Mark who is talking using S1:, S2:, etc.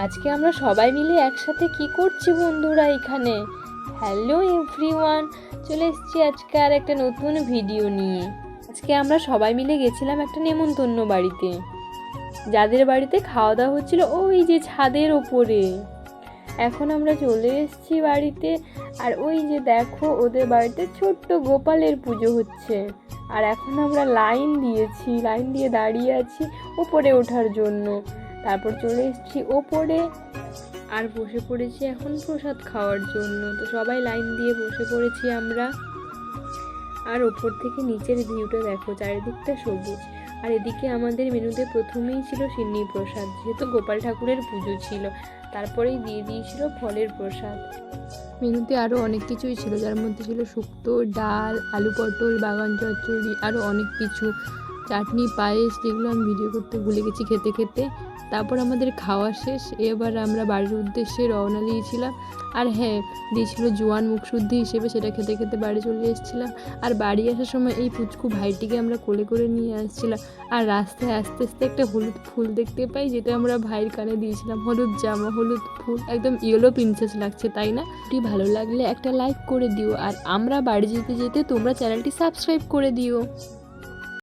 S1: আজকে আমরা সবাই মিলে একসাথে কি করছি বন্ধুরা এখানে। হ্যালো এভরিওয়ান, চলে এসেছি আজকে আর একটা নতুন ভিডিও নিয়ে। আজকে আমরা সবাই মিলে গেছিলাম একটা নেমন্তন্ন বাড়িতে, যাদের বাড়িতে খাওয়া দাওয়া হচ্ছিল ওই যে ছাদের ওপরে। এখন আমরা চলে এসেছি বাড়িতে, আর ওই যে দেখো ওদের বাড়িতে ছোট্ট গোপালের পুজো হচ্ছে। আর এখন আমরা লাইন দিয়ে দাঁড়িয়ে আছি ওপরে ওঠার জন্য। তারপর চলে এসেছি ওপরে আর বসে পড়েছি এখন প্রসাদ খাওয়ার জন্য। তো সবাই লাইন দিয়ে বসে পড়েছি আমরা। আর ওপর থেকে নিচের ভিউটা দেখো, চারিদিকটা সবুজ। আর এদিকে আমাদের মেনুতে প্রথমেই ছিল সিন্নি প্রসাদ, যেহেতু গোপাল ঠাকুরের পুজো ছিল। তারপরেই দিয়ে দিয়েছিল ফলের প্রসাদ। মেনুতে আরও অনেক কিছুই ছিল, যার মধ্যে ছিল শুক্তো, ডাল, আলু পটল, বাগান চচ্চড়ি, আরও অনেক কিছু, চাটনি, পায়েস, যেগুলো আমি ভিডিও করতে ভুলে গেছি খেতে খেতে। তারপর আমাদের খাওয়া শেষ, এবার আমরা বাড়ির উদ্দেশ্যে রওনা দিয়েছিলাম। আর হ্যাঁ, দিয়েছিল জোয়ান মুখশুদ্ধি হিসেবে, সেটা খেতে খেতে বাড়ি চলে এসেছিলাম। আর বাড়ি আসার সময় এই পুচকু ভাইটিকে আমরা কোলে করে নিয়ে আসছিলাম। আর রাস্তায় আস্তে আস্তে একটা হলুদ ফুল দেখতে পাই, যেটা আমরা ভাইয়ের কানে দিয়েছিলাম। হলুদ জামা, হলুদ ফুল, একদম ইয়েলো প্রিন্সেস লাগছে, তাই না? ভালো লাগলে একটা লাইক করে দিও, আর আমরা বাড়ি যেতে যেতে তোমরা চ্যানেলটি সাবস্ক্রাইব করে দিও।